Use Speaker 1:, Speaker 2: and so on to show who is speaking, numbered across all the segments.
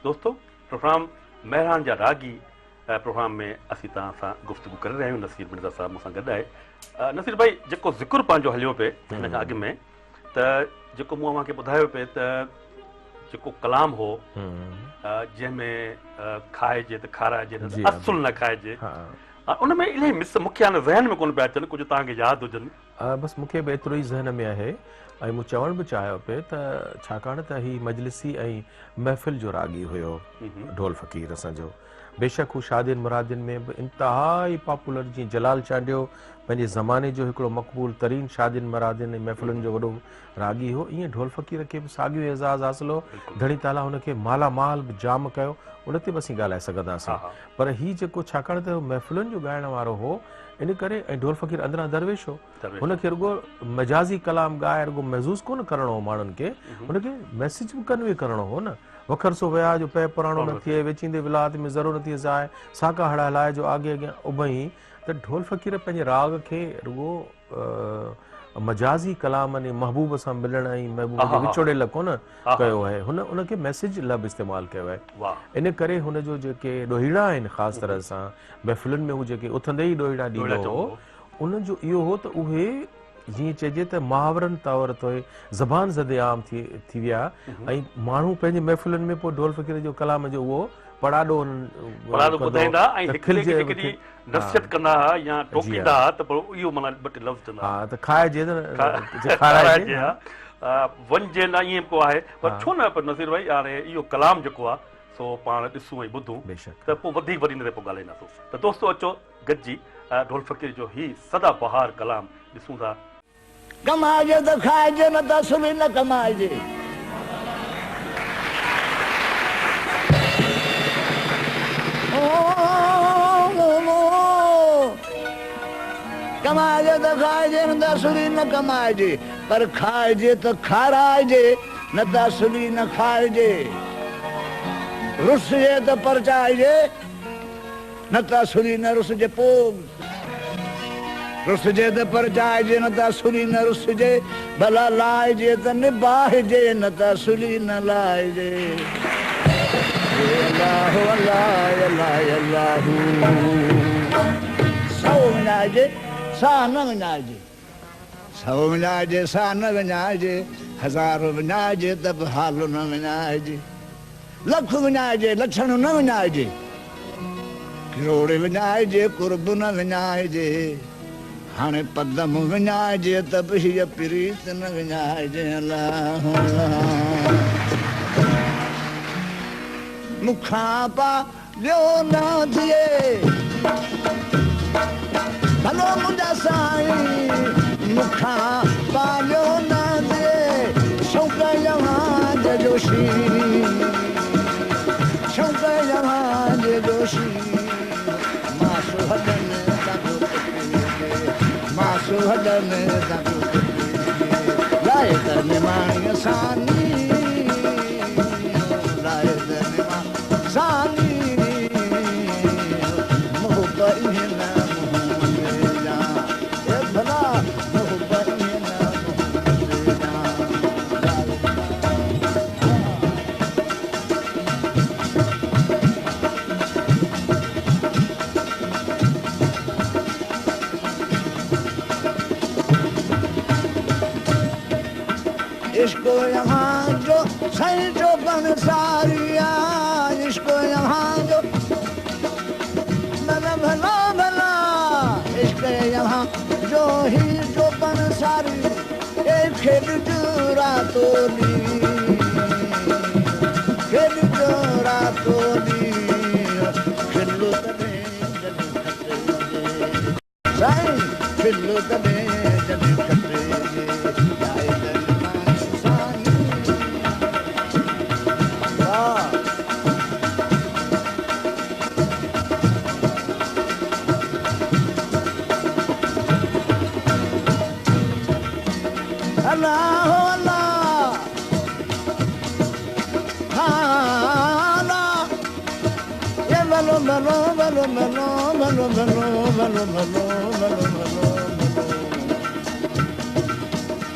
Speaker 1: दोस्तों प्रोग्राम मेहरान जा रागी प्रोग्राम में असीं तव्हां सां गुफ़्तगू करे रहिया आहियूं। नसीर मिर्ज़ा साहब मूंसां गॾु आहे। नसीर भाई जेको ज़िक्र पंहिंजो हलियो पिए हिन खां अॻु में त जेको मूं अव्हांखे ॿुधायो पिए त जेको कलाम हो जंहिंमें खाइजे त खाराइजे त असुल न खाइजे, उन में इलाही मिस मूंखे हाणे ज़हन में कोन पिया अचनि, कुझु तव्हांखे यादि हुजनि।
Speaker 2: बसि मूंखे बि एतिरो ई ज़हन में आहे ऐं मूं चवण बि चाहियो पिए त छाकाणि त हीउ मजलिसी ऐं महफ़िल जो रागी हुयो ढोल फ़क़ीर असांजो। बेशक हू शादियुनि मुरादियुनि में बि इंतिहाई पॉपुलर, जीअं जलाल चांडियो पंहिंजे ज़माने जो हिकिड़ो मक़बूल तरीन शादियुनि मुरादियुनि ऐं महफ़िलुनि जो वॾो रागी हो, ईअं ढोल फ़क़ीर खे बि साॻियो एज़ाज़ु हासिल हो। घणी ताला हुनखे मालामाल बि जाम कयो, उन ते बि असीं ॻाल्हाए सघंदासीं। पर हीउ जेको छाकाणि त महफ़िलुनि जो ॻाइण वारो हो इन करे, ऐं ढोल फ़क़ीर अंदरां दरवेश हो, हुनखे रुॻो मजाज़ी कलाम ॻाए रुॻो महज़ूज़ कोन करिणो हो माण्हुनि खे, हुनखे मैसेज बि कन्वे करिणो हो न। वखरसो विया जो पै पुराणो न थिए, वेचींदे विलात में ज़रो न थिए ज़ाए, साका हड़ा हलाए जो आगे अॻियां उभई। त ढोल फ़क़ीर पंहिंजे राग खे रुॻो मजाज़ी कलाम ने महबूब सां मिलण ऐं महबूब जे विचोड़े लाइ कोन कयो आहे, हुन उनखे मैसेज लब इस्तेमालु कयो आहे। इन करे हुनजो जेके ॾोहीड़ा आहिनि ख़ासि तरह सां महफ़िलुनि में, हू जेके उथंदे ई ॾोहीड़ा ॾींदो हो, उनजो इहो हो त उहे जीअं चइजे त मुहावरनि तौर ते ज़बान ज़दे आम थी विया ऐं माण्हू पंहिंजे महफ़िलुनि में पोइ ढोल फ़क़ीर जो कलाम जो उहो पढ़ाॾो
Speaker 1: ॿुधाईंदा ऐं नसीहत कंदा या टोकींदा त पोइ इहो माना ॿ टे लफ़्ज़ चवंदा
Speaker 2: हा त खाइजे
Speaker 1: खाराइजे वञिजे न, ईअं को आहे। पर छो न पर नसीर भाई हाणे इहो कलाम जेको आहे सो पाण ॾिसूं ऐं ॿुधूं त पोइ वधीक वरी हिन ते पोइ ॻाल्हाईंदासीं। त दोस्तो अचो गॾिजी ढोल फ़क़ीर जो ही सदा बहार कलाम ॾिसूं था।
Speaker 3: कमाइजे त खाइजे, न त सुम्ही न कमाइजे। कमाइजे त खाइजे, न त सुम्ही न कमाइजे, पर खाइजे त खाराइजे, न त सुम्ही न खाइजे। रुसजे त परचाइजे, न त सुम्ही न रुसजे। पोइ रुसजे त परचाइजे, न त सुली न रुसजे। भला लाइजे त निभाइजे, न त सुली न लाइजे। अल्लाह अल्लाह अल्लाह अल्लाह। सौ विञाइजे सा न विञाइजे, सौ विञाइजे सा न विञाइजे, हज़ार विञाइजे त बि हाल न विञाइजे। लख विञाइजे लछण न विञाइजे, किरोड़ विञाइजे कुर्ब न विञाइजे। हाणे पदम विञाइजे त बि हीअ प्रीत न विञाइजे। अल्लाह मूंखां पालियो न थिए भलो मुंहिंजा साईं, मूंखां पालियो न थिए शौक़ जवान जोशी, शौक़ जवान जोशी। मासु हॾनि मासु हॾनि लाइ त निमाणी सानी, लाइ त निमाणी सानी। मोहब ईअं न मुंहिंजे जा, ए भला मोहब ईअं न मुंहिंजे जा। इश्क यहाँ जो सही जो बनसारिया, इश्क यहाँ जो भला भला भला, इश्क यहाँ जो ही जो बनसारी। एक खेल जोरा तोली, खेल जोरा तोली, खिल्लू तने जब खटे साईं, खिल्लू तने जब खटे। अल्लाह अल्लाह खाना ये बलो बलो बलो बलो बलो बलो बलो बलो बलो बलो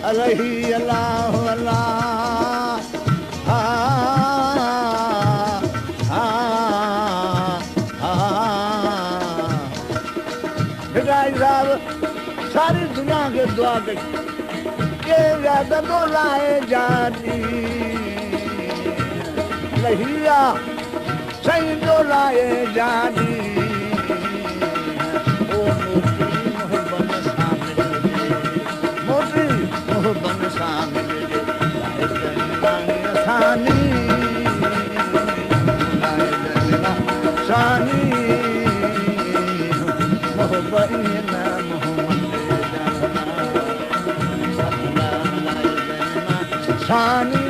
Speaker 3: अलही अल्लाह अल्लाह सारी दुनिया खे दुआ कई के याद लाए जानी लहिया सही जो लाए जानी ओ मोहब्बत सामने सानी सानी मोहब्बत सानी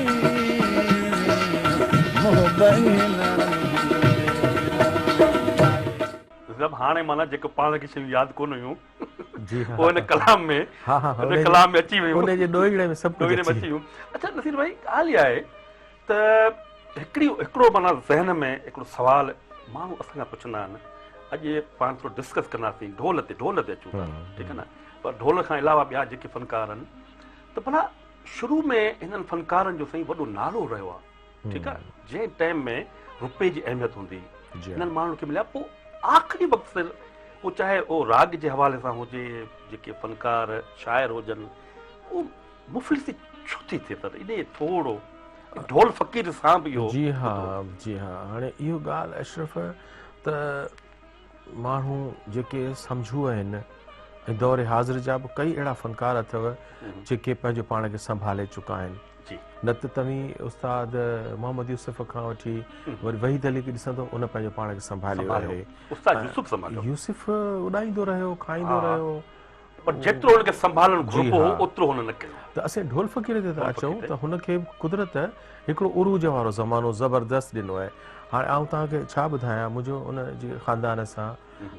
Speaker 1: जब हाणे माना जेको पाण खे शयूं यादि कोन हुयूं
Speaker 2: जी हाँ
Speaker 1: वो इन कलाम में इन कलाम में अची वियूं
Speaker 2: उन जे ॾोहीड़े में सभु
Speaker 1: ॾोहीड़े में अची वियूं अच्छा नसीर भाई ॻाल्हि इहा आहे त हिकिड़ो माना ज़हन में हिकिड़ो सुवाल माण्हू असांखां पुछंदा आहिनि अॼु पाण थोरो डिस्कस कंदासीं ढोल ते अचूं था ठीकु आहे न पर ढोल खां अलावा ॿिया जेके फ़नकार आहिनि त भला शुरू में हिननि फ़नकारनि जो साईं वॾो नालो रहियो आहे ठीकु आहे जंहिं टाइम में रुपए जी अहमियत हूंदी हिननि माण्हुनि खे मिलिया पोइ आख़िरी वक़्तु उहो चाहे उहो राग जे हवाले सां हुजे जेके फ़नकार शाइर हुजनि उहो मुफ़लिस छो थी थिए त इन थोरो ढोल फ़क़ीर सां बि इहो
Speaker 2: जी हाँ हाणे इहो ॻाल्हि अशरफ त माण्हू जेके सम्झू आहिनि ऐं दौर हाज़िर जा बि कई अहिड़ा फ़नकार अथव जेके पंहिंजो पाण खे संभाले चुका आहिनि न त तव्हीं उस्ताद मोहम्मद यूसुफ खां वठी वरी वहीद अली खे ॾिसंदो उन पंहिंजो पाण खे संभालियो आहे यूसुफ उॾाईंदो रहियो खाईंदो रहियो
Speaker 1: पर जेतिरो हुनखे संभालणु घुरिबो हो ओतिरो हुन न कयो
Speaker 2: त असां ढोल फ़क़ीर ते था अचूं त हुनखे कुदरत हिकिड़ो उरूज वारो ज़मानो ज़बरदस्त ॾिनो आहे हाणे आउं तव्हांखे छा ॿुधायां मुंहिंजो उन जे ख़ानदान सां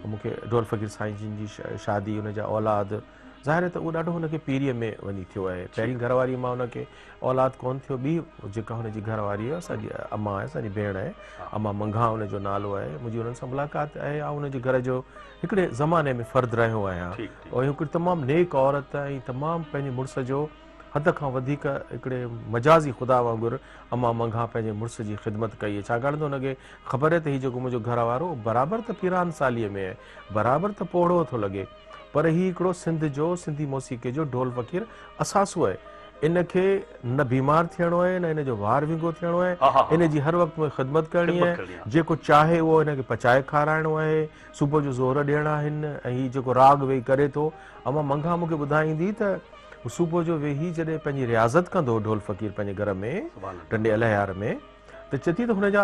Speaker 2: मूंखे ढोल फ़क़ीर साईं जिन जी शादी उन जा औलाद ज़ाहिर आहे त उहो ॾाढो हुनखे पीढ़ीअ में वञी थियो आहे पहिरीं घरवारी मां हुनखे औलाद कोन थियो ॿी जेका हुनजी घरवारी आहे असांजी अम्मा आहे असांजी भेण आहे अम्मा मंघा हुनजो नालो आहे मुंहिंजी हुननि सां मुलाक़ात आहे ऐं हुनजे घर जो हिकिड़े ज़माने में फ़र्दु रहियो आहियां ऐं हिकिड़ी तमामु नेक औरत ऐं तमामु पंहिंजे मुड़ुस जो हद खां वधीक हिकिड़े मजाज़ी ख़ुदा वांगुरु अम्मा मंघा पंहिंजे मुड़ुस जी ख़िदमत कई आहे छाकाणि त हुनखे ख़बर आहे त हीउ जेको मुंहिंजो घर वारो बराबरि त पिरान सालीअ में आहे बराबरि त पोड़ो थो लॻे पर हीउ हिकिड़ो सिंध जो सिंधी मौसीक़े जो ढोल फ़क़ीर असासो आहे इनखे न बीमार थियणो आहे न हिन जो वार विंगो थियणो आहे इन जी हर वक़्त में ख़िदमत करणी आहे जेको चाहे उहो हिनखे पचाए खाराइणो आहे सुबुह जो ज़ोर ॾियणा आहिनि ऐं हीउ जेको राग वेही करे थो अम्मा मंघा मूंखे ॿुधाईंदी त सुबुह जो वेही जॾहिं पंहिंजी रियाज़त कंदो ढोल फ़क़ीर पंहिंजे घर में टंडे अलहयार में त चए थी त हुनजा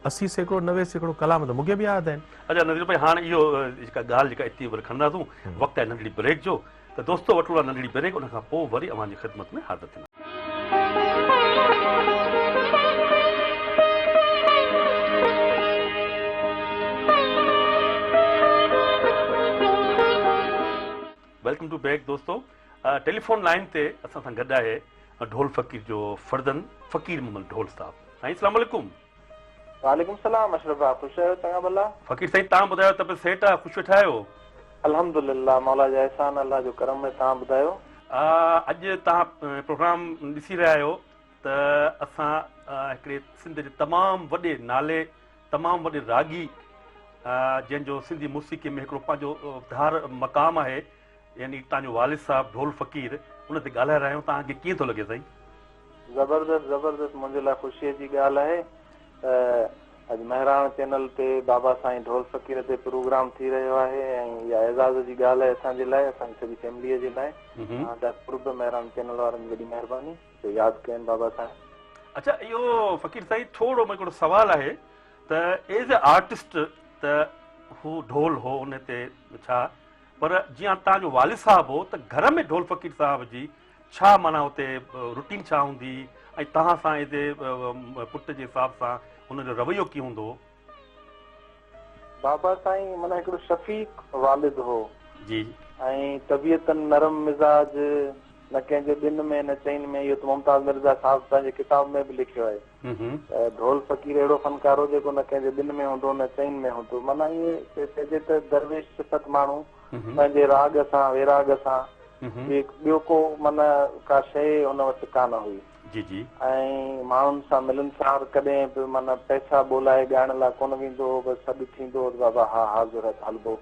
Speaker 2: 80 सैकड़ो 90 सैकड़ो कलाम त मूंखे बि यादि आहिनि
Speaker 1: अच्छा नज़ीर भाई हाणे इहो जेका ॻाल्हि जेका हिते वरी खणंदासूं वक़्तु आहे नंढड़ी ब्रेक जो त दोस्तो वठो आहे नंढड़ी ब्रेक उन खां पोइ वरी अव्हांजी ख़िदमत में हाज़िर थींदा वेलकम टू बैक दोस्तो टेलीफोन लाइन ते असां सां गॾु आहे ढोल फ़क़ीर जो फर्दन फ़क़ीर मोहम्मद ढोल साहब साईं अस्सलाम वालेकुम
Speaker 4: वालेकुम सलाम अशरफ भाउ ख़ुशि आहियो चङा भला
Speaker 1: फ़क़ीर साईं तव्हां ॿुधायो त बि सेठ आहे ख़ुशि वेठा आहियो
Speaker 4: अल्हम्दुलिल्लाह मौला जा एहसान अल्लाह जो करम में तव्हां ॿुधायो
Speaker 1: अॼु तव्हां प्रोग्राम ॾिसी रहिया आहियो त असां हिकिड़े सिंध जे तमामु वॾे नाले तमामु वॾे रागी जंहिंजो सिंधी मौसीक़ी में हिकिड़ो पंहिंजो धार मक़ाम आहे यानी तव्हांजो वालिद साहब ढोल फ़क़ीर उन ते ॻाल्हाए रहिया आहियूं तव्हांखे कीअं थो लॻे साईं
Speaker 4: ज़बरदस्त मुंहिंजे लाइ ख़ुशीअ जी ॻाल्हि आहे त अॼु महराण चैनल ते बाबा साईं ढोल फ़क़ीर ते प्रोग्राम थी रहियो आहे ऐं इहा एज़ाज़ जी ॻाल्हि आहे असांजे लाइ असांजी सॼी फैमिलीअ जे लाइ ॾाढा कुर्ब महराण चैनल वारनि वॾी महिरबानी जो यादि कयनि बाबा साईं
Speaker 1: अच्छा इहो फ़क़ीर साईं थोरो हिकिड़ो सुवालु आहे त एज़ ए आर्टिस्ट त हू ढोल हो उन ते छा पर जीअं तव्हांजो वालिद साहब हो त घर में ढोल फ़क़ीर साहब जी छा माना हुते रूटीन छा हूंदी ऐं तव्हां सां हिते पुट जे हिसाब सां हुनजो रवैयो कीअं हूंदो
Speaker 4: बाबा साईं माना हिकिड़ो शफ़ीक वालिद हो
Speaker 1: जी
Speaker 4: ऐं तबियतनि नरम मिज़ाज न कंहिंजे ॾिन में न चइन में इहो त मुमताज़ मिर्ज़ा साहिब पंहिंजे किताब में बि लिखियो आहे त ढोल फ़क़ीर अहिड़ो फ़नकार हो जेको न कंहिंजे ॾिन में हूंदो न चइन में हूंदो माना इहे चइजे त दरवेश सिफ़त माण्हू पंहिंजे राग सां विराग सां ॿियो को माना का शइ हुन वटि कान हुई
Speaker 1: जी जी
Speaker 4: ऐं माण्हुनि सां मिलनसार कॾहिं बि माना पैसा ॿोलाए ॻाइण लाइ कोन वेंदो बसि सॾु थींदो बाबा हा हाज़ुर हलबो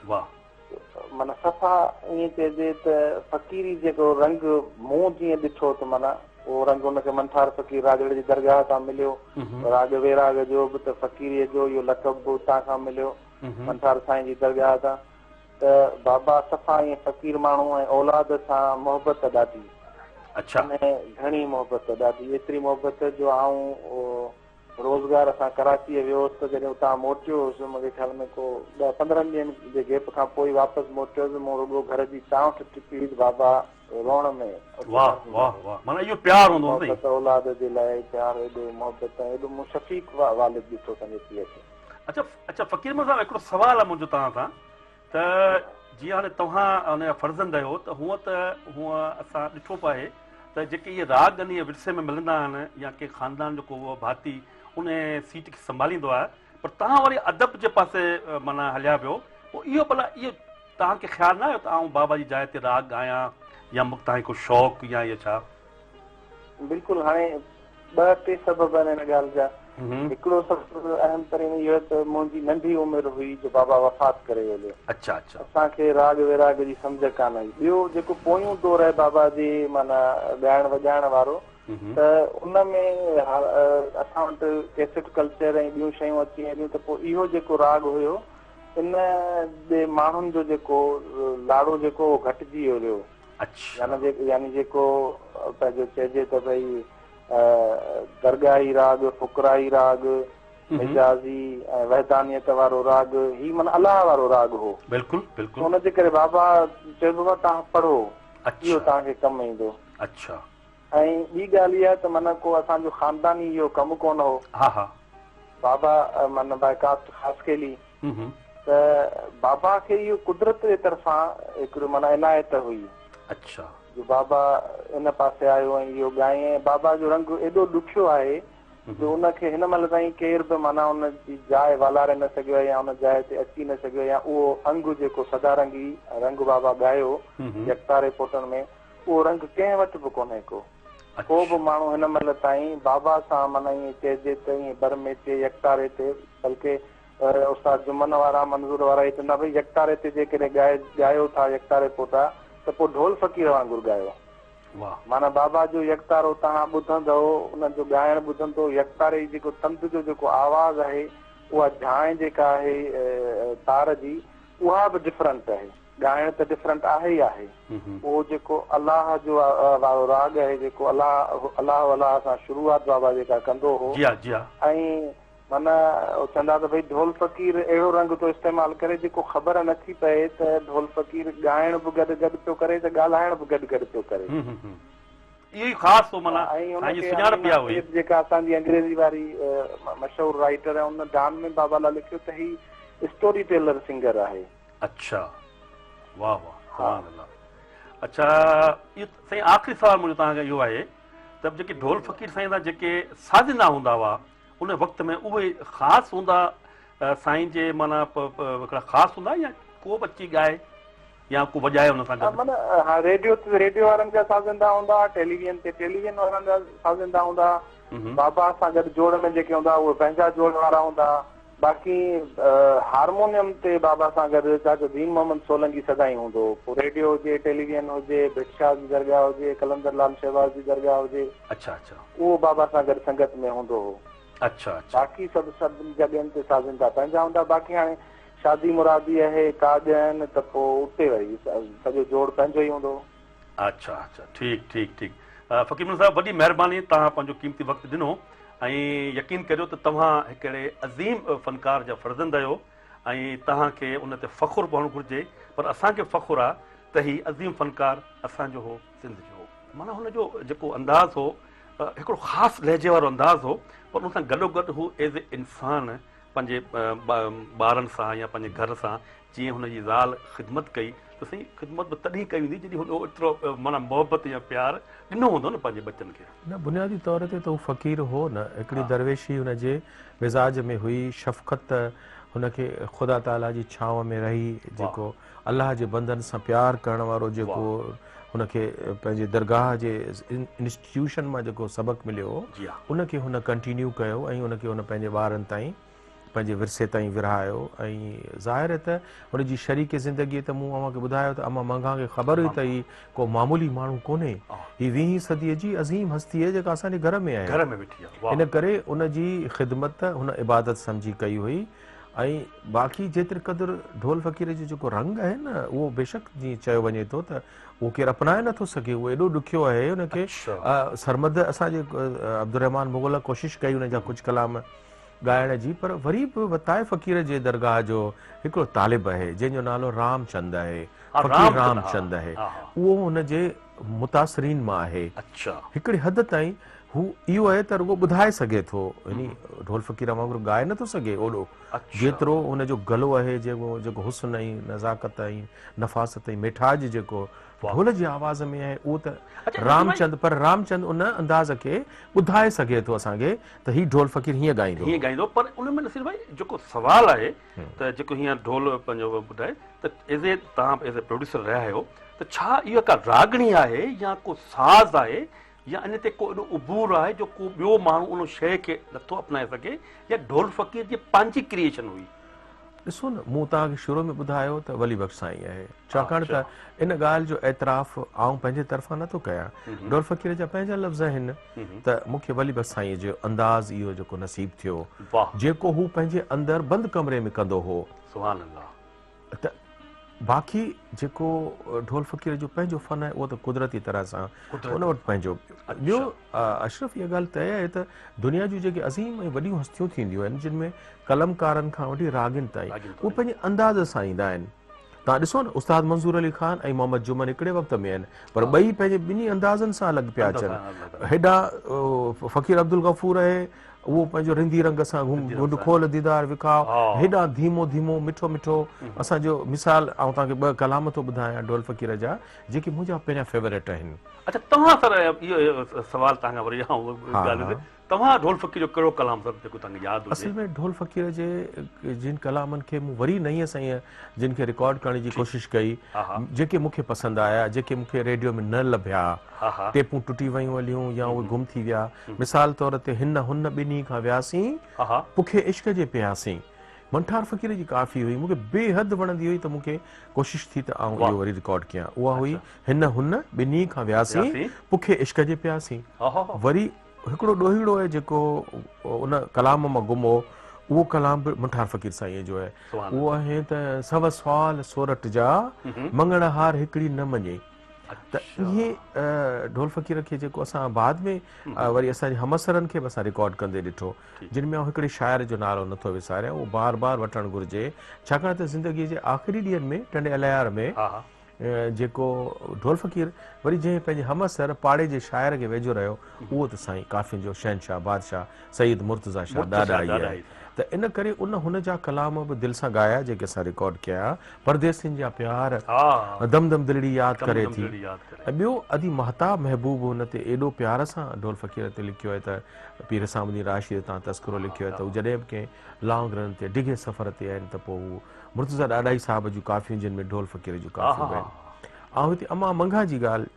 Speaker 1: वाह
Speaker 4: माना सफ़ा ईअं चइजे त फ़क़ीरी जेको रंग मूं जीअं ॾिठो त माना उहो रंग हुनखे मंठार फ़क़ीर राजड़े जी दरगाह तां मिलियो, राग वेराग जो बि त फ़क़ीरीअ जो इहो लक़ब बि उतां खां मिलियो मंठार साईं जी दरगाह तां। त बाबा सफ़ा ईअं फ़क़ीर माण्हू ऐं औलाद सां मोहबत ॾाढी,
Speaker 1: अच्छा
Speaker 4: घणी मोहबत ॾाढी, एतिरी मोहबत जो आऊं रोज़गार असां कराची वियोसि त जॾहिं उतां मोटियोसि मूंखे ख़्याल में को 10-15 ॾींहंनि जे गैप खां पोइ वापसि मोटियोसि, मूं रुॻो घर जी चांठ टिपी बाबा रोअण में।
Speaker 1: वाह वाह वाह, माना इहो प्यार हूंदो
Speaker 4: मोहबत औलाद जे लाइ प्यार, एॾो मोहबत, एॾो मूं शफ़ीक़ वालिद ॾिठो पंहिंजे पीउ खे।
Speaker 1: अच्छा अच्छा, फ़क़ीर अहमद साहिब हिकिड़ो सुवाल आहे मुंहिंजो तव्हां सां, त जीअं हाणे तव्हां हुनजा फर्ज़ंद आहियो त हूअं असां ॾिठो पए त जेके इहे राग आहिनि इहे विरसे में मिलंदा आहिनि या के ख़ानदान जेको उहो भाती उन सीट खे संभालींदो आहे, पर तव्हां वरी अदब जे पासे माना हलिया पियो, पोइ इहो भला इहो तव्हांखे ख़्यालु न आयो त आऊं बाबा जी जाइ ते राग गायां या तव्हांखे को शौक़ु या इहो छा?
Speaker 4: बिल्कुलु, हाणे 2-3 सबब आहिनि हिन ॻाल्हि जा। हिकिड़ो सबब अहम तरीन इहो त मुंहिंजी नंढी उमिरि हुई जो बाबा वफ़ात करे वियो।
Speaker 1: अच्छा अच्छा,
Speaker 4: असांखे राग वेराग जी सम्झ कान आई। ॿियो जेको पोयूं दौर आहे बाबा जी माना ॻाइण वॼाइण वारो, त उन में असां वटि कैसेट कल्चर ऐं ॿियूं शयूं अची वेंदियूं, त पोइ इहो जेको राग हुयो इन जे माण्हुनि जो जेको लाड़ो जेको घटिजी वियो। यानी जेको पंहिंजो चइजे त भई दरगाही राग, फुकराई राग, मिजाज़ी ऐं वहदानियत वारो राग, ही माना अलाह वारो राग हो।
Speaker 1: बिल्कुलु बिल्कुलु,
Speaker 4: हुनजे करे बाबा चइबो आहे तव्हां पढ़ो, इहो तव्हांखे कमु ईंदो।
Speaker 1: अच्छा,
Speaker 4: ऐं ॿी ॻाल्हि इहा त माना को असांजो ख़ानदानी इहो कमु कोन हो।
Speaker 1: हा हा, बाबा
Speaker 4: माना बाइकास्ट ख़ासि केली त बाबा खे इहो कुदरत जे तरफ़ां हिकिड़ो माना इनायत हुई। अच्छा, जो बाबा इन पासे आयो ऐं इहो ॻाए। बाबा जो रंग एॾो ॾुखियो आहे जो उनखे हिन महिल ताईं केर बि माना उनजी जाइ वालारे न सघियो आहे या उन जाइ ते अची न सघियो, या उहो अंग जेको सदारंगी रंग बाबा ॻायो यकतारे पोटनि में, उहो रंग कंहिं वटि बि कोन्हे को बि माण्हू हिन महिल ताईं बाबा सां माना ईअं चइजे त ईअं बर में अचे यकतारे ते, बल्कि उस्ताद जुमन वारा मंज़ूर वारा ई चवंदा भई यकतारे ते जेकॾहिं ॻायो था यकतारे पोटा त पोइ ढोल फ़क़ीर वांगुरु ॻायो। माना बाबा जो यकतारो तव्हां ॿुधंदव, उनजो ॻाइण ॿुधंदो, यकतारे जी जेको तंद जो जेको आवाज़ आहे, उहा झांइ जेका आहे तार जी, उहा बि डिफरेंट आहे। ॻाइण त डिफरेंट आहे ई आहे। उहो जेको अलाह जो वारो राग आहे, जेको अलाह सां शुरूआत बाबा जेका कंदो हो, ऐं माना चवंदा त भई ढोल फ़क़ीर अहिड़ो रंग थो इस्तेमालु करे जेको ख़बर नथी पए त ढोल फ़क़ीर ॻाइण बि गॾु गॾु पियो करे त ॻाल्हाइण बि गॾु गॾु पियो करे। जेका असांजी अंग्रेज़ी वारी मशहूरु राइटर आहे, उन डान में बाबा लाइ लिखियो त ही स्टोरी टेलर सिंगर आहे। अच्छा, वाह वाह, अच्छा। इहो साईं आख़िरी सवाल मुंहिंजो तव्हांखे इहो आहे त जेके ढोल फ़क़ीर साईं जा जेके साज़िंदा हूंदा हुआ उन वक़्त में उहे ख़ासि हूंदा साईं जे माना हिकिड़ा ख़ासि हूंदा या को बि अची ॻाए या को वॼाए हुन सां गॾु? माना हा, रेडियो वारनि जा साज़िंदा हूंदा, टेलीविजन वारनि जा साज़िंदा हूंदा, बाबा सां गॾु जोड़ में जेके हूंदा उहे पंहिंजा जोड़ वारा हूंदा। बाक़ी हारमोनियम ते बाबा सां गॾु चाहे दीन मोहम्मद सोलंकी सदाई हूंदो। पोइ रेडियो हुजे, टेलीविजन हुजे, भिटशाह जी दरगाह हुजे, कलंदर लाल शहबाज जी दरगाह हुजे, अच्छा अच्छा, उहो बाबा सां गॾु संगत में हूंदो हो। अच्छा, बाक़ी सभिनी जॻहियुनि ते साज़िंदा पंहिंजा हूंदा। बाक़ी हाणे शादी मुरादी आहे, काज आहिनि, त पोइ उते वरी सॼो जोड़ पंहिंजो ई हूंदो। अच्छा अच्छा, ठीकु ठीकु ठीकु। फ़क़ीर साहिब, वॾी महिरबानी, तव्हां पंहिंजो क़ीमती वक़्तु ॾिनो ऐं यकीन करियो त तव्हां हिकिड़े अज़ीम फ़नकार जा फर्ज़ंद आहियो ऐं तव्हांखे उन ते फ़ख़ुरु पवणु घुरिजे। पर असांखे फ़ख़ुरु आहे त ही अज़ीम फ़नकार असांजो हो, सिंध जो हो। माना हुनजो जेको अंदाज़ हो हिकिड़ो ख़ासि लहजे वारो अंदाज़ हो, पर उन सां गॾोगॾु हू एज़ ए इंसान पंहिंजे ॿारनि सां या पंहिंजे घर सां जीअं हुनजी ज़ाल ख़िदमत कई, त साईं ख़िदमत बि तॾहिं कई हूंदी जॾहिं हुन एतिरो माना मोहबत या प्यार ॾिनो हूंदो न पंहिंजे बचनि खे।
Speaker 2: न, बुनियादी तौर ते त हू फ़क़ीर हो न, हिकिड़ी दरवेशी हुनजे मिज़ाज में हुई, शफ़क़त हुनखे ख़ुदा ताला जी छांव में रही, जेको अलाह जे बंदनि सां प्यार करण वारो जेको हुनखे पंहिंजे दरगाह जे इंस्टीट्यूशन मां जेको सबक़ु मिलियो उनखे हुन कंटिन्यू कयो ऐं उनखे हुन पंहिंजे ॿारनि ताईं पंहिंजे विरसे ताईं विरहायो ऐं ज़ाहिर आहे त हुनजी शरीक ज़िंदगीअ त मूं अव्हांखे ॿुधायो त अमा मंगा खे ख़बर हुई त हीउ को मामूली माण्हू कोन्हे, हीअ 20हीं सदीअ जी अज़ीम हस्ती आहे जेका असांजे घर में आहे। इन करे उनजी ख़िदमत हुन इबादत सम्झी कई हुई। ऐं बाक़ी जेतिरे क़दुरु ढोल फ़क़ीर जो जेको रंग आहे न उहो बेशक जीअं चयो वञे थो त उहो केरु अपनाए नथो सघे, उहो एॾो ॾुखियो आहे हुनखे। सरमद असांजे अब्दुर्रहमान मुग़ल कोशिशि कई हुनजा कुझु कलाम ॻाइण जी, पर वरी बि वताए फ़क़ीर जे दरगाह जो हिकिड़ो तालिब आहे जंहिंजो नालो रामचंद आहे, फ़क़ीर रामचंद आहे, उहो हुनजे मुतासिरीन मां आहे। हिकिड़ी हद ताईं हू इहो आहे त रुॻो ॿुधाए सघे थो, यानी ढोल फ़क़ीर वांगुरु ॻाए नथो सघे ओॾो, जेतिरो हुनजो गलो आहे जेको हुस्न ऐं नज़ाकत ऐं नफ़ासत ऐं मिठाज जेको ढोल जी आवाज़ में आहे उहो त रामचंद, पर रामचंद उन अंदाज़ खे ॿुधाए सघे थो असांखे त हीउ ढोल फ़क़ीर हीअं ॻाईंदो।
Speaker 1: पर उन में नसीर भाई जेको सवाल आहे त जेको हीअं ढोल पंहिंजो ॿुधाए त तव्हां एज़ ए प्रोड्यूसर रहिया आहियो त छा इहा का रागणी आहे या को साज़ आहे या इन ते को एॾो उबूर आहे जो को ॿियो माण्हू उन शइ खे नथो अपनाए सघे या ढोल फ़क़ीर जी पंहिंजी क्रिएशन हुई?
Speaker 2: ॾिसो न, मूं तव्हांखे शुरू में ॿुधायो त वली बख़्श साईं आहे, छाकाणि त इन ॻाल्हि जो एतिराफ़ आउं पंहिंजे तरफ़ां नथो कयां। ढोल फ़क़ीर जा पंहिंजा लफ़्ज़ आहिनि त मूंखे वली बख़्श साईं जो अंदाज़ इहो जेको नसीब थियो, जेको हू पंहिंजे अंदरि बंदि कमरे में कंदो हो, त बाक़ी जेको ढोल फ़क़ीर जो पंहिंजो फ़न आहे उहो त कुदरती तरह सां उन वटि पंहिंजो। ॿियो अशरफ इहा ॻाल्हि तय आहे त दुनिया जूं जेके अज़ीम ऐं वॾियूं हस्तियूं थींदियूं आहिनि जिन में कलमकारनि खां वठी रागिन ताईं उहे पंहिंजे अंदाज़ सां ईंदा आहिनि। तव्हां ॾिसो न, उस्ताद मंज़ूर अली ख़ान ऐं मोहम्मद जुमन हिकिड़े वक़्त में आहिनि, पर ॿई पंहिंजे ॿिन्ही अंदाज़नि सां अलॻि पिया अचनि। हेॾा फ़क़ीर अब्दुल गफ़ूर आहे, उहो पंहिंजो रिंदी रंग सां गुड खोल दीदार विखाव, हेॾा धीमो धीमो मिठो मिठो। असांजो मिसाल आउं तव्हांखे ॿ कलाम थो ॿुधायां ढोल फ़क़ीर जा जेके मुंहिंजा पंहिंजा फेवरेट आहिनि।
Speaker 1: अच्छा, तव्हां सर इहो सवाल तव्हांखां वरी ॻाल्हि तव्हां ढोल फ़क़ीर जो कहिड़ो कलाम सर जेको तव्हांखे यादि हुजे?
Speaker 2: असल में ढोल फ़क़ीर जे जिन कलामनि खे मूं वरी नईं सां जिन खे रिकॉर्ड करण जी कोशिशि कई, जेके मूंखे पसंदि आया, जेके मूंखे रेडियो में न लभिया, टेपूं टुटी वयूं हलियूं या उहे गुम थी विया, मिसाल तौर ते हिन हुन ॿिन्ही खां वियासीं पुखे इश्क जे पियासीं, मंठार फ़क़ीर जी काफ़ी हुई, मूंखे बेहद वणंदी हुई त मूंखे कोशिशि थी त आउं इहो वरी रिकॉर्ड कयां। उहा हुई हिन हुन ॿिन्ही खां वियासीं पुखे इश्क जे पियासीं। वरी हिकिड़ो ॾोहीड़ो आहे जेको उन कलाम मां गुम हो, उहो कलाम बि मंठार फ़क़ीर साईं जो आहे। उहो आहे त सव सवाल सोरठ जा मंगण हार हिकिड़ी न मञे। त इहे ढोल फ़क़ीर खे जेको असां बाद में वरी असांजे हमसरनि खे बि असां रिकॉर्ड कंदे ॾिठो, जिन में हिकिड़े शाइर जो नालो नथो विसारियां, उहो बार बार वठणु घुरिजे, छाकाणि त ज़िंदगीअ जे आख़िरी ॾींहंनि में टंडे अलियार में जेको ढोल फ़क़ीर वरी जंहिं पंहिंजे हमसर पाड़े जे शाइर खे वेझो रहियो, उहो त साईं काफ़ियुनि जो शहनशाह बादशाह सईद मुर्तज़ा शाह ॾाॾा आहे। त इन करे उन हुन जा कलाम बि दिलि सां ॻाया जेके असां रिकॉर्ड कया। परदेसियुनि जा प्यार, दम दम दिलड़ी यादि करे थी, ऐं ॿियो अदी महताब महबूब हुन ते एॾो प्यार सां ढोल फ़क़ीर ते लिखियो आहे त पीर सामदी राशिद तां तस्करो लिखियो आहे त हू जॾहिं बि कंहिं लॉन्ग रन ते डिघे सफ़र ते आहिनि त पोइ हू मुर्तज़ा ॾाॾाई साहिब जूं काफ़ियूं जिन में ढोल फ़क़ीर जूं काफ़ियूं आहिनि। ऐं हिते अमा मंगा जी ॻाल्हि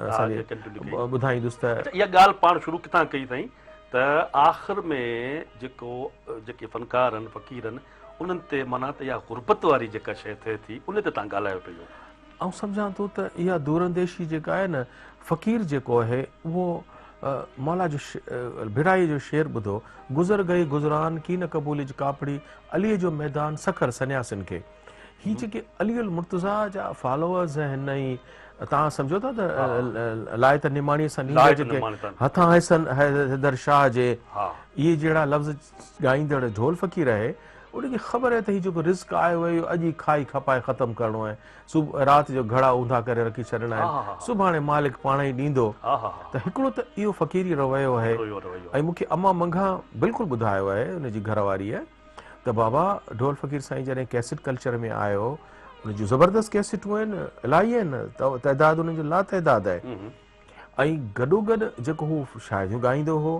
Speaker 2: असांखे ॿुधाईंदुसि त
Speaker 1: इहा ॻाल्हि पाण शुरू किथां कई अथई त आख़िर में जेके फ़नकार आहिनि फ़क़ीर आहिनि उन्हनि ते माना त इहा गुरबत वारी जेका शइ थिए थी उन ते तव्हां ॻाल्हायो पियो।
Speaker 2: ऐं सम्झां थो त इहा दूरंदेशी जेका आहे न, फ़क़ीर जेको आहे उहो मौला जो भिड़ाई जो शेर ॿुधो, गुज़र गई गुज़रान की न क़बूल जी कापड़ी अलीअ जो मैदान सखर सन्यासिन खे। ही जेके अली अल मुर्तज़ा जा फॉलोअर्स आहिनि, ऐं तव्हां सम्झो था त लाइ त निमाणीअ सां जेके हथां हैदर शाह जे इहे जहिड़ा लफ़्ज़ ॻाईंदड़ ढोल फ़क़ीर आहे, उनखे ख़बर आहे त हीउ जेको रिस्क आयो आहे अॼु ई खाई खपाए ख़तमु करिणो आहे, सुबुह राति जो घड़ा ऊंधा करे रखी छॾिणा आहिनि, सुभाणे मालिक पाण ई ॾींदो। त हिकिड़ो त इहो फ़क़ीरी रवैयो आहे। ऐं मूंखे अमा मंगा बिल्कुलु ॿुधायो आहे उनजी घरवारीअ त बाबा ढोल फ़क़ीर साईं जॾहिं कैसेट कल्चर में आयो, उन जूं ज़बरदस्त कैसेटूं आहिनि, इलाही आहिनि, तइदादु उन्हनि जो ला तइदादु आहे। ऐं गॾोगॾु जेको हू शायरियूं ॻाईंदो हो,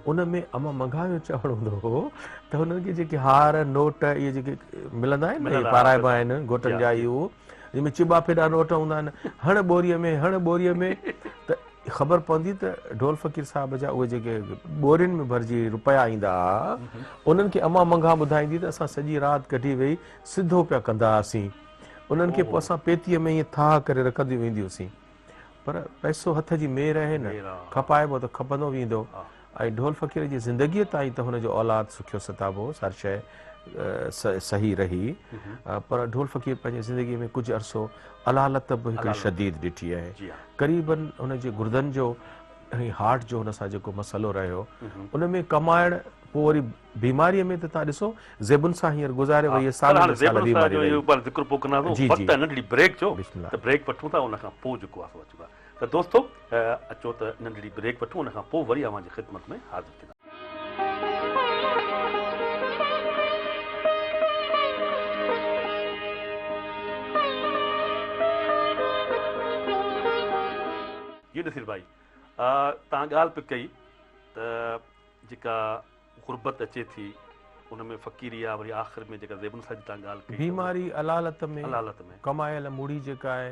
Speaker 2: उन में अमा मंगा जो चवणु हूंदो हो त हुननि खे जेके हार नोट इहे जेके मिलंदा आहिनि पाराइबा आहिनि घोटनि जा, इहो जंहिंमें चिॿा फेॾा नोट हूंदा आहिनि, हण ॿोरीअ में हण ॿोरीअ में, त ख़बर पवंदी त ढोल फ़क़ीर साहिब जा उहे जेके ॿोरियुनि में भरिजी रुपया ईंदा हुआ उन्हनि खे अमा मंगा ॿुधाईंदी त असां सॼी राति कढी वेही सिधो पिया कंदा हुआसीं। उन्हनि खे पोइ असां पेतीअ में ईअं थाह करे रखंदी वेंदी हुआसीं। पर पैसो हथ जी मेर आहे न, खपाइबो त खपंदो वेंदो। ऐं ढोल फ़क़ीर जी ज़िंदगीअ ताईं त हुनजो औलाद सुखियो सताबो हर शइ सही रही, पर ढोल फ़क़ीर पंहिंजी ज़िंदगीअ में कुझु अरसो अलालत बि हिकिड़ी शदीद ॾिठी आहे। क़रीबन हुनजे गुर्दनि जो ऐं हार्ट जो हुन सां जेको मसइलो रहियो उन में कमाइण पोइ वरी बीमारीअ में त तव्हां ॾिसो ज़ेबुन सां हींअर गुज़ारे वई
Speaker 1: नंढड़ी ब्रेक जो त ब्रेक वठूं था, उन खां पोइ जेको आहे अचूं था। त दोस्तो अचो त नंढड़ी ब्रेक वठूं, उन खां पोइ वरी अव्हांजी ख़िदमत में हाज़िर थींदा। जी नसीर भाई, तव्हां ॻाल्हि पियो कई त जेका गुरबत अचे थी उन में फ़क़ीरी आहे, वरी आख़िर में जेका ज़ेबुन सां जी तव्हां ॻाल्हि कई
Speaker 2: बीमारी अलालत में कमायल मूड़ी जेका आहे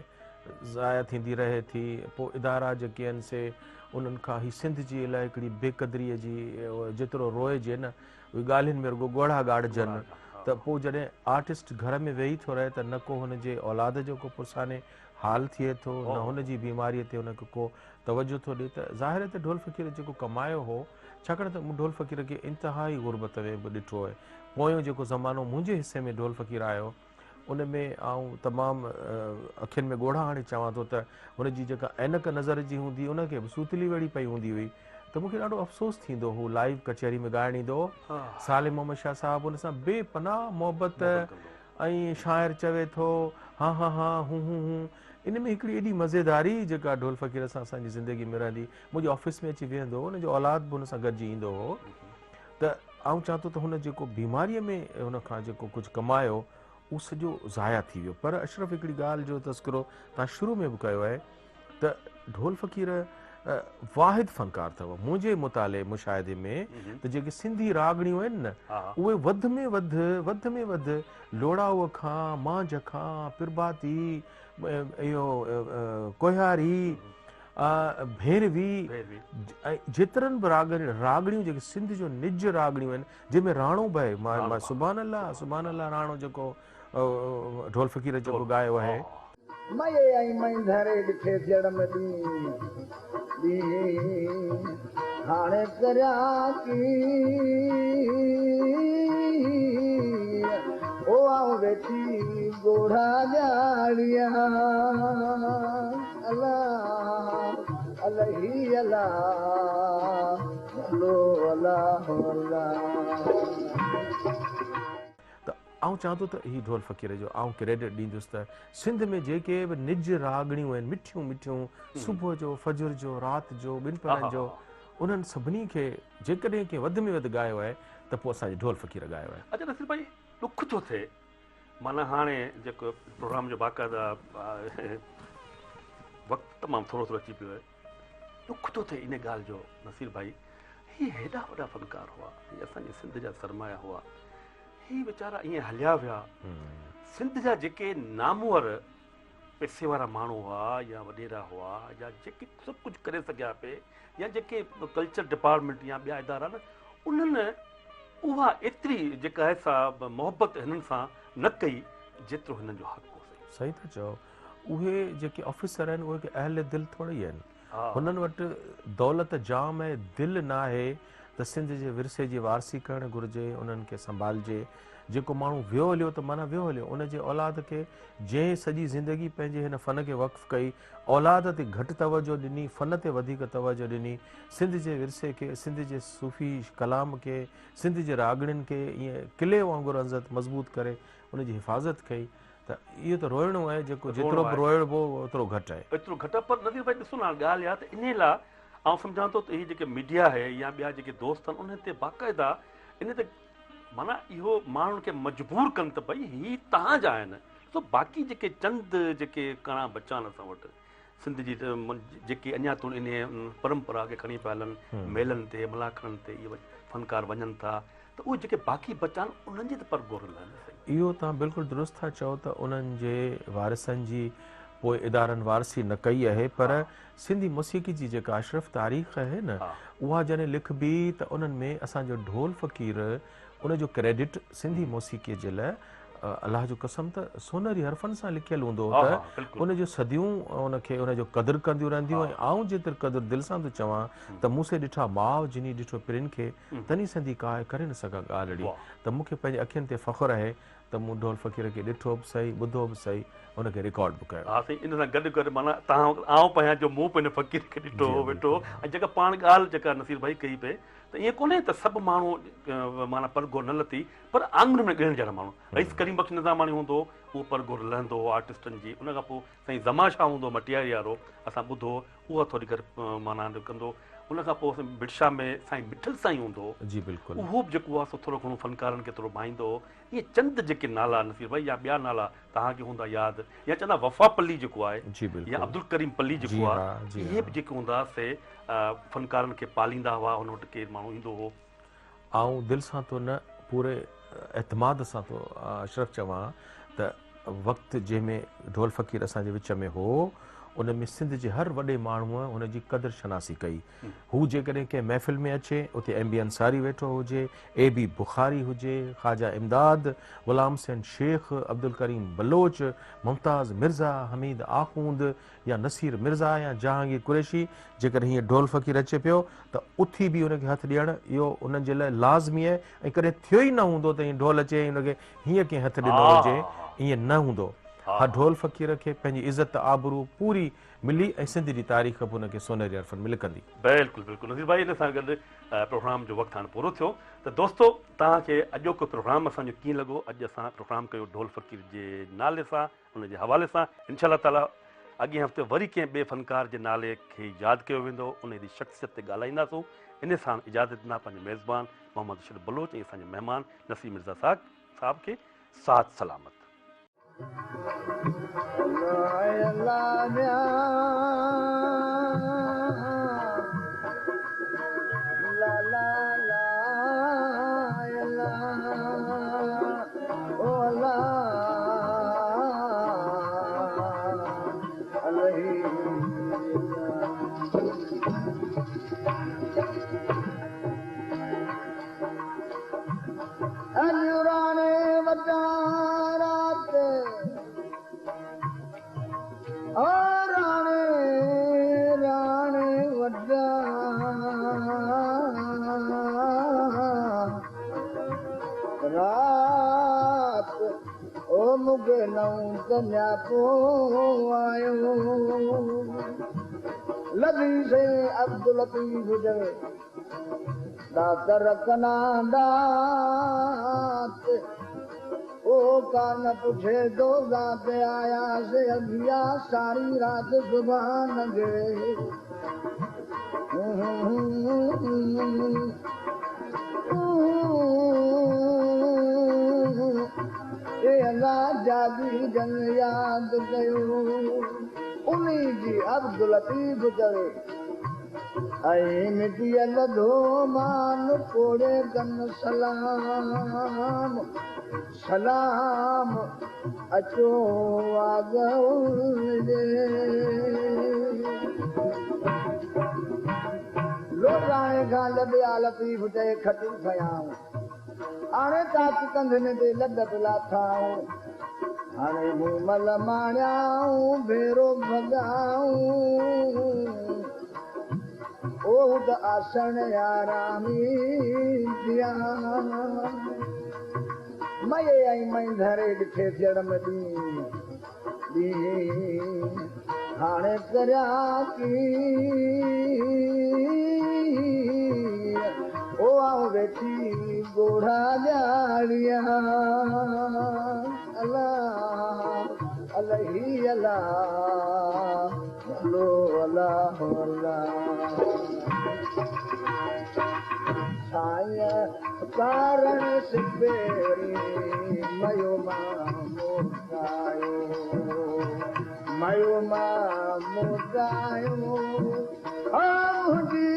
Speaker 2: ज़ाया थींदी रहे थी। पोइ इदारा जेके आहिनि से उन्हनि खां ही सिंध जी अलाए हिकिड़ी बेक़दरीअ जी जेतिरो रोइजे न उहे ॻाल्हियुनि में रुॻो ॻोढ़ा ॻाढ़जनि। त पोइ जॾहिं आर्टिस्ट घर में वेही थो रहे त न को हुनजे औलाद जो को पुरसाने हाल थिए थो, न हुनजी बीमारीअ ते हुनखे को तवजो थो ॾिए, त ज़ाहिर आहे त ढोल फ़क़ीर जेको कमायो हो, छाकाणि त मूं ढोल फ़क़ीर खे इंतिहाई गुरबत में बि ॾिठो आहे। पोयों जेको ज़मानो मुंहिंजे हिसे में ढोल फ़क़ीर आयो उन में आउं तमामु अखियुनि में ॻोढ़ा हाणे चवां थो त हुनजी जेका ऐनक नज़र जी हूंदी उनखे बि सूतली वेड़ी पई हूंदी हुई। त मूंखे ॾाढो अफ़सोस थींदो हो, लाइव कचहरी में ॻाइणु ईंदो हो, सालिम मोहम्मद शाह साहिबु हुन सां बेपनाह मोहबत ऐं शाइर चवे थो हा हा हा हूं हूं हूं। इन में हिकिड़ी एॾी मज़ेदारी जेका ढोल फ़क़ीर सां असांजी ज़िंदगी में रहंदी। मुंहिंजे ऑफिस में अची वेहंदो हो, हुनजो औलाद बि हुन सां गॾिजी ईंदो हो। त आउं चवां थो त हुन जेको बीमारीअ में हुन खां जेको कुझु कमायो उहो सॼो ज़ाया थी वियो। पर अशरफ हिकिड़ी ॻाल्हि जो तस्करो तव्हां शुरू में बि कयो आहे त ढोल फ़क़ीर वाहिद फ़नकार अथव मुंहिंजे मुताले मुशाहिदे में त जेके सिंधी रागड़ियूं आहिनि न उहे वधि में वधि लोड़ाऊअ खां, मांझ खां, पिरबाती, इहो कोहारी, भेरवी ऐं जेतिरनि बि रागड़ियूं जेके सिंध जो निज रागड़ियूं आहिनि जंहिंमें राणो बि आहे। सुभान अल्लाह राणो जेको ढोल फ़क़ीर जेको ॻायो आहे
Speaker 3: हाणे करियां की ओ आऊं वेठी ॻोढ़ा ॻाढ़िया अल्लाह अलाही अल्लाह अल्लाह अल्लाह।
Speaker 2: आउं चवां थो त हीउ ढोल फ़क़ीर जो आउं क्रेडिट ॾींदुसि त सिंध में जेके बि निज रागड़ियूं आहिनि मिठियूं मिठियूं सुबुह जो फजर जो राति जो ॿिनि पहरनि जो उन्हनि सभिनी खे जेकॾहिं कंहिं वधि में वधि ॻायो आहे त पोइ असांजे ढोल फ़क़ीर ॻायो आहे।
Speaker 1: अच्छा नसीर भाई, ॾुख थो थिए माना हाणे जेको प्रोग्राम जो बाक़ाइदा वक़्तु तमामु थोरो अची पियो आहे, ॾुख थो थिए इन ॻाल्हि जो नसीर भाई, हीअ हेॾा वॾा फ़नकार हुआ, हीअ असांजे सिंध जा सरमाया हुआ, ही वीचारा ईअं हलिया विया। सिंध जा जेके नामवर पैसे वारा माण्हू हुआ या वॾेरा हुआ या जेके सभु कुझु करे सघिया पिए या जेके कल्चर डिपार्टमेंट या ॿिया इदारा न उन्हनि उहा एतिरी जेका आहे सा मोहबत हिननि सां न कई जेतिरो हिननि जो हक़ हो।
Speaker 2: सही था चओ, उहे जेके ऑफिसर आहिनि उहे अहल दिलि थोरी आहिनि, हुननि वटि दौलत जाम आहे, दिलि न आहे त सिंध जे विरसे जी वारसी करणु घुरिजे, उन्हनि खे संभालिजे। जेको माण्हू वियो हलियो त माना वियो हलियो, उनजे औलाद खे जंहिं सॼी ज़िंदगी पंहिंजे हिन फ़न खे वक़्फ़ु कई, औलाद ते घटि तवजो ॾिनी, फ़न ते वधीक तवजो ॾिनी, सिंध जे विरसे खे, सिंध जे सूफ़ी कलाम खे, सिंध जे रागड़ियुनि खे ईअं किले वांगुरु अंज़त मज़बूत करे उनजी हिफ़ाज़त कई, त इहो त रोइणो आहे। जेको जेतिरो बि रोइबो ओतिरो घटि आहे,
Speaker 1: एतिरो घटि आहे। पर नज़ीर भाई ॾिसो न ॻाल्हि आहे त इन लाइ आउं सम्झां थो त हीअ जेके मीडिया आहे या ॿिया जेके दोस्त आहिनि उन ते बाक़ाइदा इन ते माना इहो माण्हुनि खे मजबूर कनि त भई हीअ तव्हांजा आहिनि। सो बाक़ी जेके चंद जेके कणा बचा आहिनि असां वटि सिंध जी जेके अञा ताईं इन परंपरा खे खणी पिया हलनि, मेलनि ते मलाखनि ते इहे फ़नकार वञनि था, त उहे जेके बाक़ी बचा आहिनि उन्हनि जे त पर ग़ौर आहिनि।
Speaker 2: इहो तव्हां बिल्कुलु दुरुस्त था चओ त उन्हनि जे वारिसनि जी पोइ इदारनि वारसी न कई आहे, पर सिंधी मौसीक़ी जी जेका अशरफ तारीख़ आहे न, उहा जॾहिं लिखबी त उन्हनि में असांजो ढोल फ़क़ीर उनजो क्रेडिट सिंधी मौसीक़ीअ जे लाइ अलाह जो कसम त सोनरी हरफनि सां लिखियलु हूंदो हो त उनजो सदियूं उनखे उनजो क़दुरु कंदियूं रहंदियूं। ऐं आउं जेतिरो क़दुरु दिलि सां थो चवां त मूंसे ॾिठा माउ जिनी ॾिठो पिरिन खे तनी सिंधी काए करे न सघां ॻाल्हि अहिड़ी, त मूंखे पंहिंजे अखियुनि ते फ़ख़ुरु आहे त मूं ढोल फ़क़ीर खे ॾिठो बि सही, ॿुधो बि सही, उनखे रिकॉर्ड बि कयो।
Speaker 1: हा साईं, इन सां गॾु गॾु माना आउं पंहिंजा जो मूं पंहिंजे फ़क़ीर खे ॾिठो वेठो, ऐं जेका पाण ॻाल्हि जेका नसीर भाई कई पए त ईअं कोन्हे त सभु माण्हू माना परगो न लथी, पर आंगन में ॻिणण जहिड़ा माण्हू, रईस करीम बख़्श निज़ामानी हूंदो उहो परगो लहंदो हो आर्टिस्टनि जी, उन खां पोइ साईं ज़माशा हूंदो मटियारी वारो, असां ॿुधो उहा थोरी घर माना कंदो, उन खां पोइ बिरशा में साईं मिठल साईं हूंदो
Speaker 2: जी बिल्कुलु,
Speaker 1: उहो बि जेको आहे सो थोरो घणो फ़नकारनि खे थोरो भाईंदो। इहे चंद जेके नाला नसीर भाई या ॿिया नाला तव्हांखे हूंदा यादि, या चवंदा वफ़ा पल्ली जेको आहे या अब्दुल करीम पल्ली जेको आहे, इहे बि जेके हूंदा से फ़नकारनि खे पालींदा हुआ, हुन वटि केरु माण्हू ईंदो हो।
Speaker 2: आउं दिलि सां थो न पूरे एतमाद सां थो अशरफ चवां त वक़्तु जंहिंमें ढोल फ़क़ीर असांजे विच में हो, उन में सिंध जे हर वॾे माण्हूअ हुनजी क़दुरु शनासी कई। हू जेकॾहिं कंहिं महफ़िल में अचे, उते एम बी अंसारी वेठो हुजे, ए बी बुखारी हुजे, ख़्वाजा इमदाद, ग़ुलाम हुसैन शेख, अब्दुल करीम बलोच, मुमताज़ मिर्ज़ा, हमीद आख़ूंद या नसीर मिर्ज़ा या जहांगीर कुरैशी, जेकॾहिं हीअं ढोल फ़क़ीर अचे पियो त उथी बि उनखे हथु ॾियणु इहो उन्हनि जे लाइ लाज़मी आहे। ऐं कॾहिं थियो ई न हूंदो त हीअं ढोल अचे उनखे हीअं कंहिं हथु ॾिनो हुजे, ईअं न हूंदो। हा, ढोल फ़क़ीर खे पंहिंजी इज़त आबरू पूरी मिली ऐं सिंध जी तारीख़ बि हुनखे सोनेरी हरफनि में लिखंदी।
Speaker 1: बिल्कुलु बिल्कुलु नज़ीर भाई, इन सां गॾु प्रोग्राम जो वक़्तु हाणे पूरो थियो। त दोस्तो, तव्हांखे अॼोको प्रोग्राम असांजो कीअं लॻो? अॼु असां प्रोग्राम कयो ढोल फ़क़ीर जे नाले सां, हुनजे हवाले सां। इंशाअल्लाह ताला अॻे हफ़्ते वरी कंहिं ॿिए फ़नकार जे नाले खे यादि कयो वेंदो, उन जी शख़्सियत ते ॻाल्हाईंदासूं। इन सां इजाज़त ॾिना पंहिंजे मेज़बान मोहम्मद अशरफ बलोच ऐं असांजे महिमान नसीर मिर्ज़ा साहब खे साथ सलामत।
Speaker 3: अब्दुल लतीफ़ हुजे दातर कनाडात ओ कान पुछे दो ज़ात आया से अभिया सारी रात सुभान गे अल्लाह जादी जन याद कयो उन्हीं जी अब्दुल लतीफ़ चवे ऐं मिटीअ लधो मान कोड़े कन सलाम सलाम अचो लोटाए खां लॾिया लतीफ़ चए खटी खयां हाणे काकी कंधनि ते लॾ पिला थाऊं हाणे मूं मल माणियाऊं भेरो भॻाऊं ओ त आसण यारामी दिया मये ऐं मई धरे ॾिठे जड़ में ॾी हाणे करिया की ओ आऊं वेठी गोढ़ा ॼाड़िया अल्लाह अलही अल्लाह अल्लो अल्लाह अल्लाह साईं कारण सिबेरी मयो मुदायो हुजी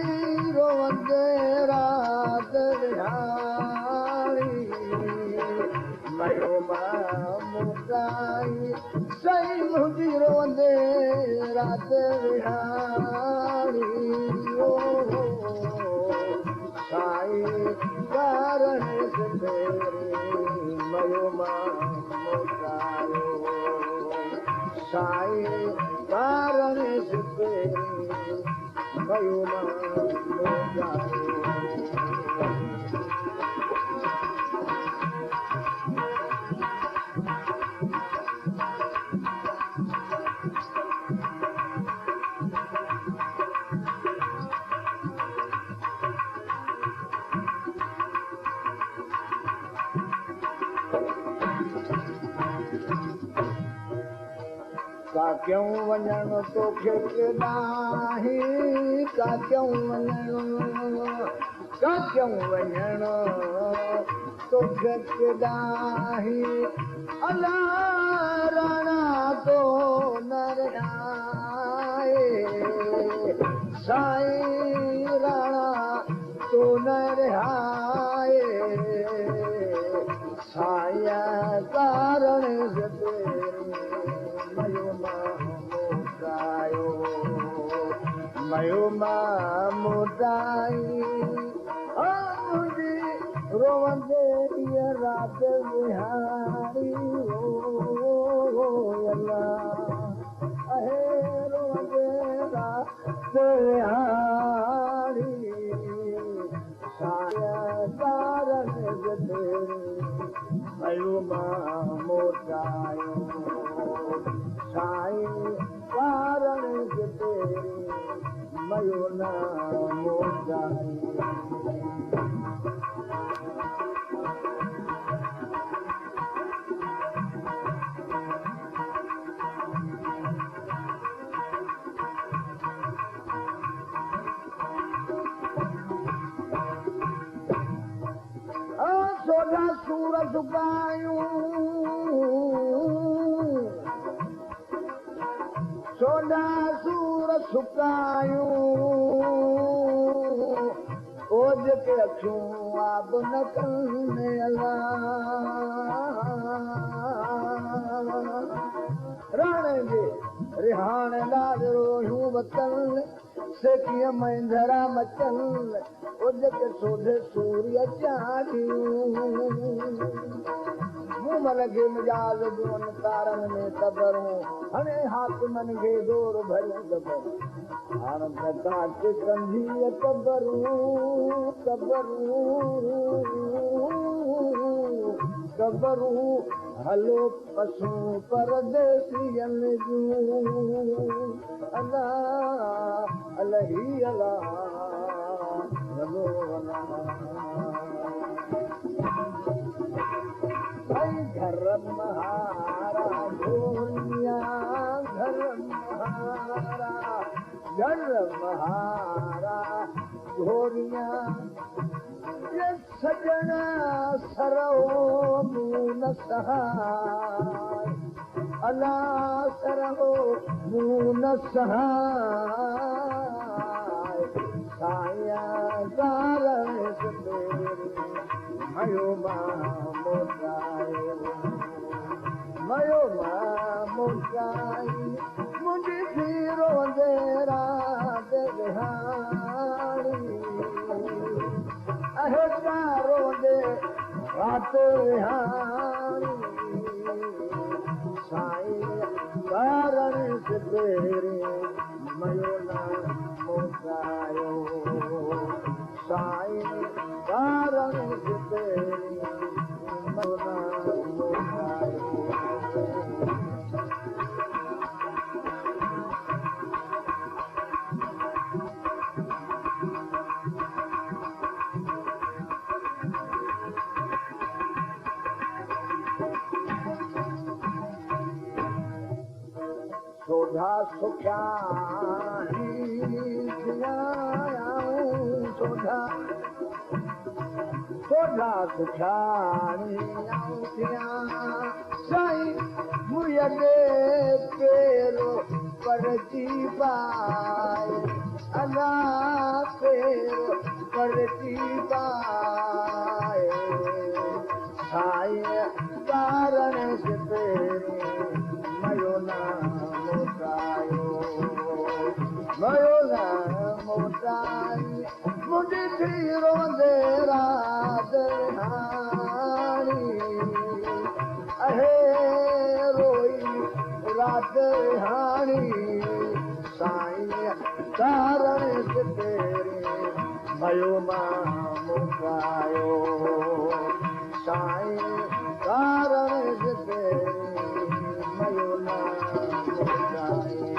Speaker 3: रोवंदे रात विहारी मयो मुदायो साईं मुंहिंजी रोंदे राति विहारी ओ साईं कारण मयो मां मोटायो साईं कारण मयो मां मोटायो का क्यों वञण तोखे केॾाही का क्यों वञण तोखे केॾाही अला राणा तो न रहाए साईं राणा तो न रहाए साया कारण मयो मां मोटाई मुंहिंजी रोंदे ॾींहं राति विहारी रोंदे राति विहारी साया कारण मयो मां मोटायो साईं कारण मयो न मोटायो सोढ़ा सूर सुकायूं सोढ़ा सूर सुकायूं ओज के अखियूं आब न कने राणे जे रिहाण लाजरो हूं वतन सेकीअ मंझरा मचन ओज के सोढ़े सूर्य चाढ़ियूं मुंह लगे मिजाज जुअन तारन में तबरूं हमें हाकिमन खे जोर भरियूं तबर हाण बता के कंधी तबरूं हलो पसूं परदेसियन जूं अला अलही अला घर महारा घोरिया घर महारा घोरिया ये सजन सरो मून सहाय अला सरो मून सहाय साया कारण मयो मां मोटायो मयो मां मोटाई मुंहिंजी थी रोंदे राति विहारी अहेॾा रोंदे राति विहारी साईं कारण मयो न मोटायो साईं कारण मयो न मोटायो सोढ़ा सुख्याणी सोढ़ा सुख्याणी साईं मुझे पेरो परची पाए अला पेरो परची पाए साईं कारण से पेरो थी रोंदे रात हाणी अहे रोई रात हाणी साईं कारण तेरे भयो मां मुकायो साईं कारण तेरे भयो मां मुकायो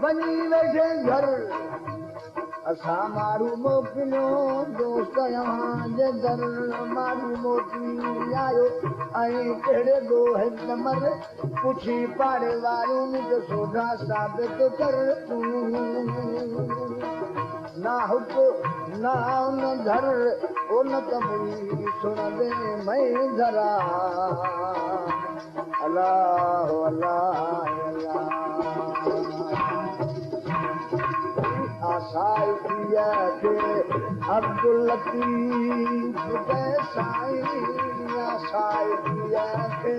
Speaker 3: वञी वेठे घर असां मारू मोकिलियो दोस्त जे घर मारू मोकिली आयो ऐं कहिड़े ॾोह मर पुछी पाड़े वारियुनि जो सोढा साबित कर तूं ना हुक ना उन घर उन कमरी सुणंदे मैं धरा अल्लाह अल्लाह अल्लाह साईं के अब्दुल लतीफ के साईं साईं के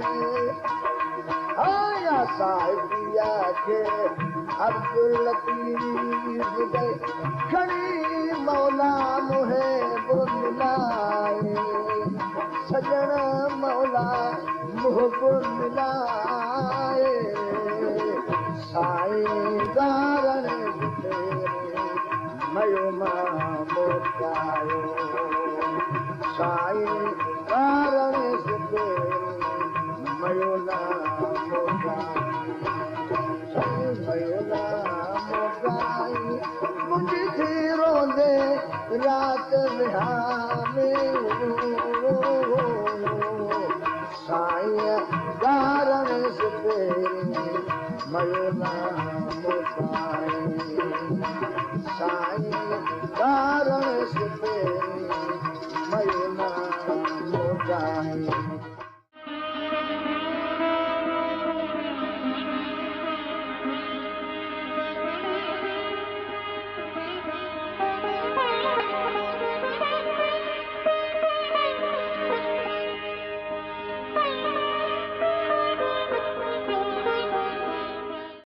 Speaker 3: आया साईं के अब्दुल लतीफ के खड़ी मौला मुहे बुलाए सजन मौला मुह बुलाए साईं कारण मयो मां मुकायो साईं कारण मयो ना मयो ना मुकाई मुंहिंजी थी रोंदे रात में साईं कारण मयो ना मुकाई साईं कारण